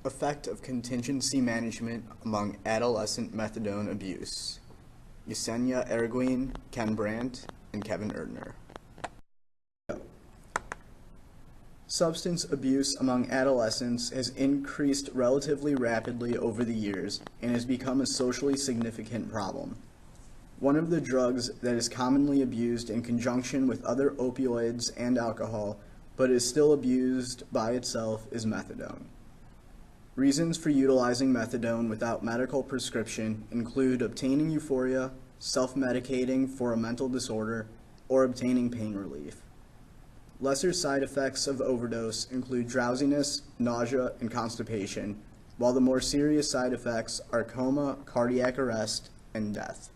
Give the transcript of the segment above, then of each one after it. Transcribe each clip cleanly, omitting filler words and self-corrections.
Effect of contingency management among adolescent methadone abuse. Yesenia Erguin, Ken Brandt, and Kevin Erdner. Substance abuse among adolescents has increased relatively rapidly over the years and has become a socially significant problem. One of the drugs that is commonly abused in conjunction with other opioids and alcohol, but is still abused by itself, is methadone. Reasons for utilizing methadone without medical prescription include obtaining euphoria, self-medicating for a mental disorder, or obtaining pain relief. Lesser side effects of overdose include drowsiness, nausea, and constipation, while the more serious side effects are coma, cardiac arrest, and death.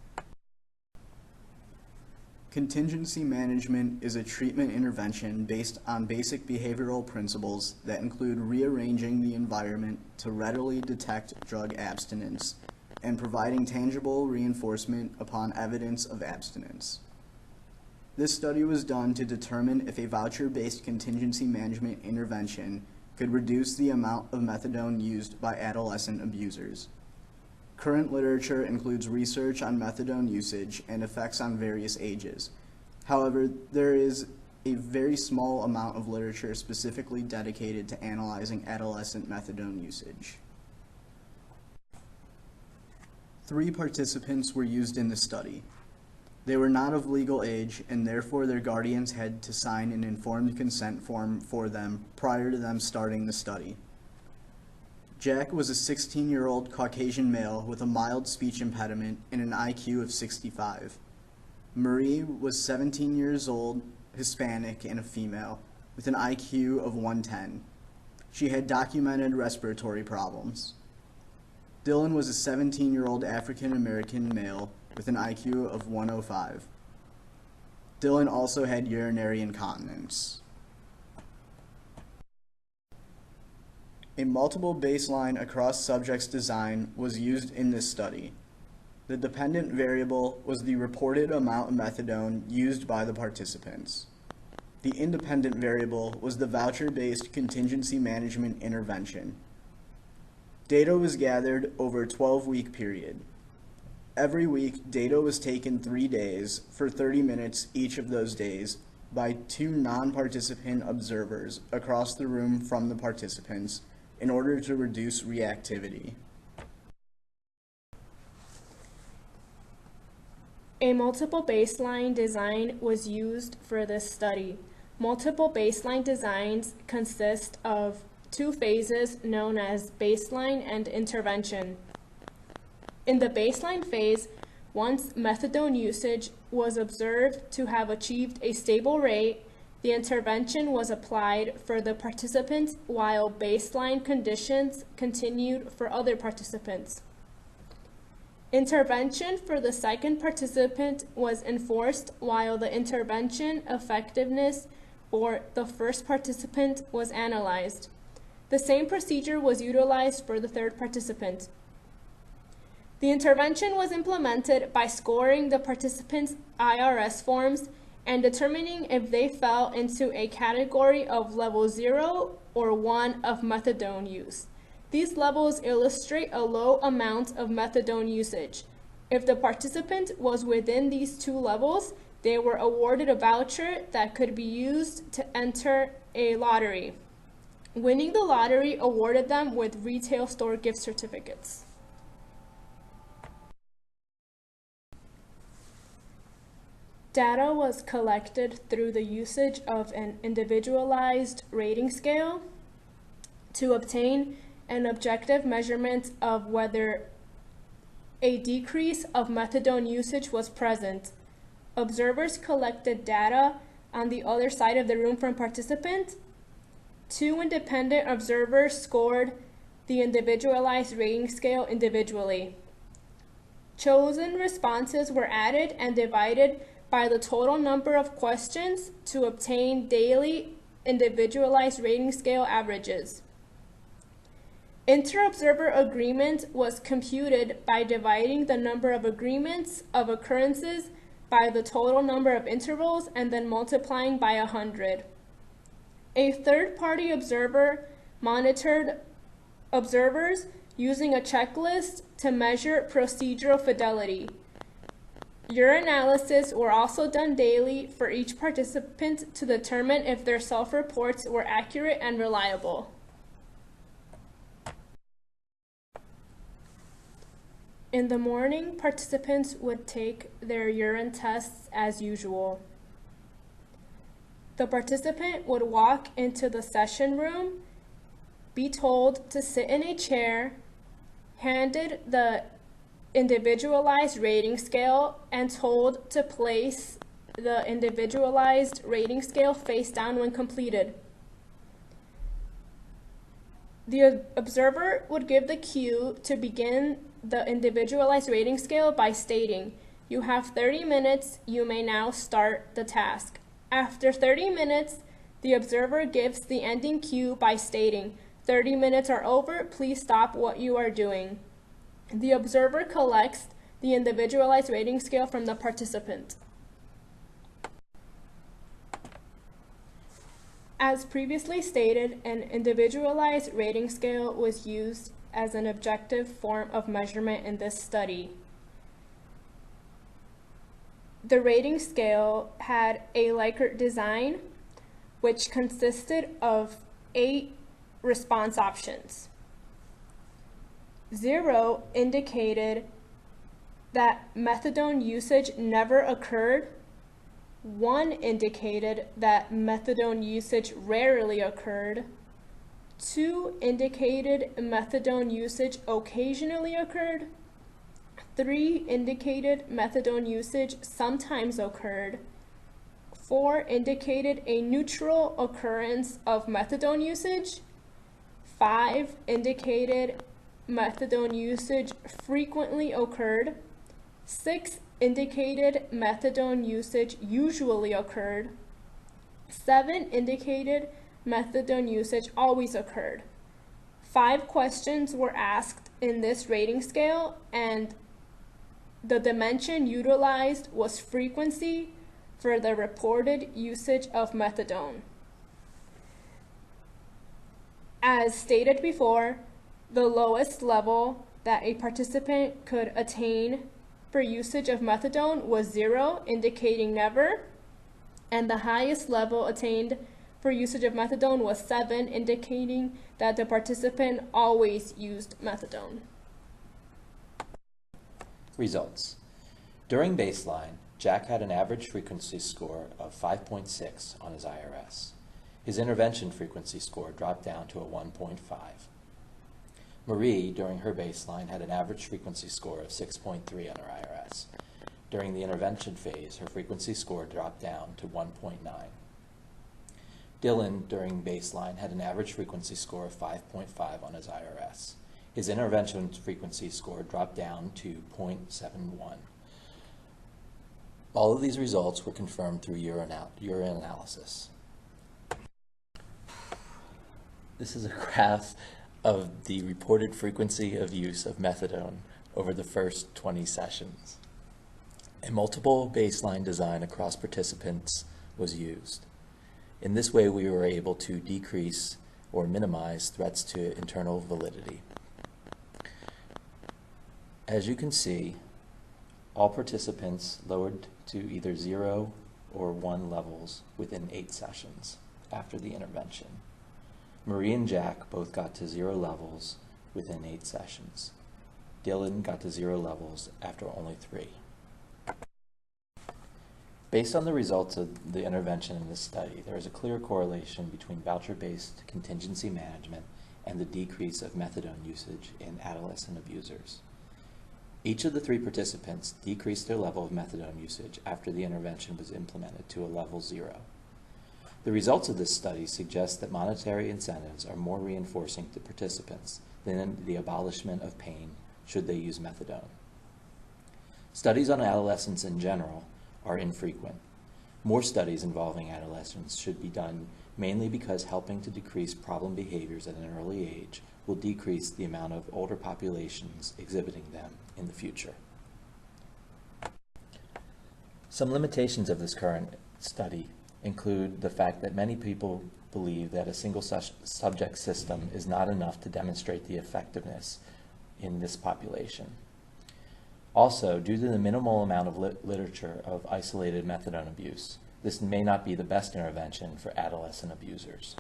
Contingency management is a treatment intervention based on basic behavioral principles that include rearranging the environment to readily detect drug abstinence and providing tangible reinforcement upon evidence of abstinence. This study was done to determine if a voucher-based contingency management intervention could reduce the amount of methadone used by adolescent abusers. Current literature includes research on methadone usage and effects on various ages. However, there is a very small amount of literature specifically dedicated to analyzing adolescent methadone usage. 3 participants were used in the study. They were not of legal age, and therefore their guardians had to sign an informed consent form for them prior to them starting the study. Jack was a 16-year-old Caucasian male with a mild speech impediment and an IQ of 65. Marie was 17 years old, Hispanic, and a female, with an IQ of 110. She had documented respiratory problems. Dylan was a 17-year-old African-American male with an IQ of 105. Dylan also had urinary incontinence. A multiple baseline across subjects design was used in this study. The dependent variable was the reported amount of methadone used by the participants. The independent variable was the voucher-based contingency management intervention. Data was gathered over a 12-week period. Every week, data was taken 3 days for 30 minutes each of those days by 2 non-participant observers across the room from the participants in order to reduce reactivity. A multiple baseline design was used for this study. Multiple baseline designs consist of 2 phases known as baseline and intervention. In the baseline phase, once methadone usage was observed to have achieved a stable rate, the intervention was applied for the participants while baseline conditions continued for other participants. Intervention for the second participant was enforced while the intervention effectiveness for the first participant was analyzed. The same procedure was utilized for the third participant. The intervention was implemented by scoring the participants' IRS forms and determining if they fell into a category of level 0 or 1 of methadone use. These levels illustrate a low amount of methadone usage. If the participant was within these 2 levels, they were awarded a voucher that could be used to enter a lottery. Winning the lottery awarded them with retail store gift certificates. Data was collected through the usage of an individualized rating scale to obtain an objective measurement of whether a decrease of methadone usage was present. Observers collected data on the other side of the room from participants. 2 independent observers scored the individualized rating scale individually. Chosen responses were added and divided by the total number of questions to obtain daily individualized rating scale averages. Inter-observer agreement was computed by dividing the number of agreements of occurrences by the total number of intervals and then multiplying by 100. A third-party observer monitored observers using a checklist to measure procedural fidelity. Urinalysis were also done daily for each participant to determine if their self-reports were accurate and reliable. In the morning, participants would take their urine tests as usual. The participant would walk into the session room, be told to sit in a chair, handed the individualized rating scale, and told to place the individualized rating scale face down when completed. The observer would give the cue to begin the individualized rating scale by stating, "You have 30 minutes, you may now start the task." After 30 minutes, the observer gives the ending cue by stating, 30 minutes are over, please stop what you are doing. The observer collects the individualized rating scale from the participant. As previously stated, an individualized rating scale was used as an objective form of measurement in this study. The rating scale had a Likert design, which consisted of 8 response options. 0 indicated that methadone usage never occurred. 1 indicated that methadone usage rarely occurred. 2 indicated methadone usage occasionally occurred. 3 indicated methadone usage sometimes occurred. 4 indicated a neutral occurrence of methadone usage. 5 indicated methadone usage frequently occurred. 6 indicated methadone usage usually occurred. 7 indicated methadone usage always occurred. 5 questions were asked in this rating scale, and the dimension utilized was frequency for the reported usage of methadone. As stated before, the lowest level that a participant could attain for usage of methadone was 0, indicating never, and the highest level attained for usage of methadone was 7, indicating that the participant always used methadone. Results. During baseline, Jack had an average frequency score of 5.6 on his IRS. His intervention frequency score dropped down to a 1.5. Marie, during her baseline, had an average frequency score of 6.3 on her IRS. During the intervention phase, her frequency score dropped down to 1.9. Dylan, during baseline, had an average frequency score of 5.5 on his IRS. His intervention frequency score dropped down to 0.71. All of these results were confirmed through urine analysis. This is a graph of the reported frequency of use of methadone over the first 20 sessions. A multiple baseline design across participants was used. In this way, we were able to decrease or minimize threats to internal validity. As you can see, all participants lowered to either 0 or 1 levels within 8 sessions after the intervention. Marie and Jack both got to 0 levels within 8 sessions. Dylan got to 0 levels after only 3. Based on the results of the intervention in this study, there is a clear correlation between voucher-based contingency management and the decrease of methadone usage in adolescent abusers. Each of the 3 participants decreased their level of methadone usage after the intervention was implemented to a level 0. The results of this study suggest that monetary incentives are more reinforcing to participants than the abolishment of pain should they use methadone. Studies on adolescents in general are infrequent. More studies involving adolescents should be done mainly because helping to decrease problem behaviors at an early age will decrease the amount of older populations exhibiting them in the future. Some limitations of this current study include the fact that many people believe that a single subject system is not enough to demonstrate the effectiveness in this population. Also, due to the minimal amount of literature of isolated methadone abuse, this may not be the best intervention for adolescent abusers.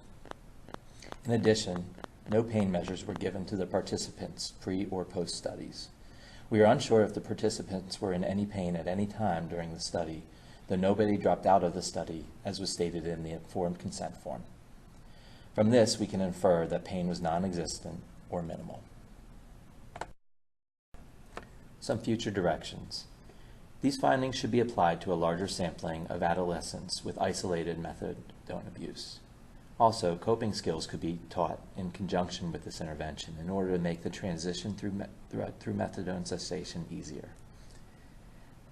In addition, no pain measures were given to the participants pre or post studies. We are unsure if the participants were in any pain at any time during the study, though nobody dropped out of the study, as was stated in the informed consent form. From this, we can infer that pain was non-existent or minimal. Some future directions. These findings should be applied to a larger sampling of adolescents with isolated methadone abuse. Also, coping skills could be taught in conjunction with this intervention in order to make the transition through methadone cessation easier.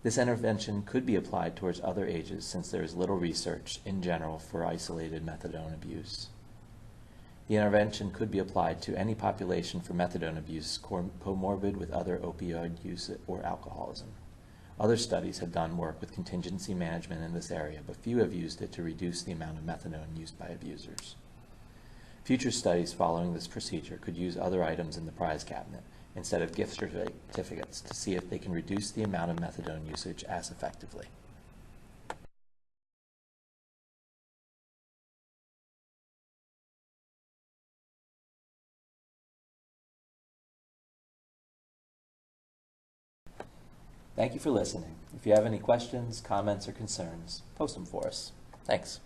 This intervention could be applied towards other ages since there is little research in general for isolated methadone abuse. The intervention could be applied to any population for methadone abuse comorbid with other opioid use or alcoholism. Other studies have done work with contingency management in this area, but few have used it to reduce the amount of methadone used by abusers. Future studies following this procedure could use other items in the prize cabinet instead of gift certificates to see if they can reduce the amount of methadone usage as effectively. Thank you for listening. If you have any questions, comments, or concerns, post them for us. Thanks.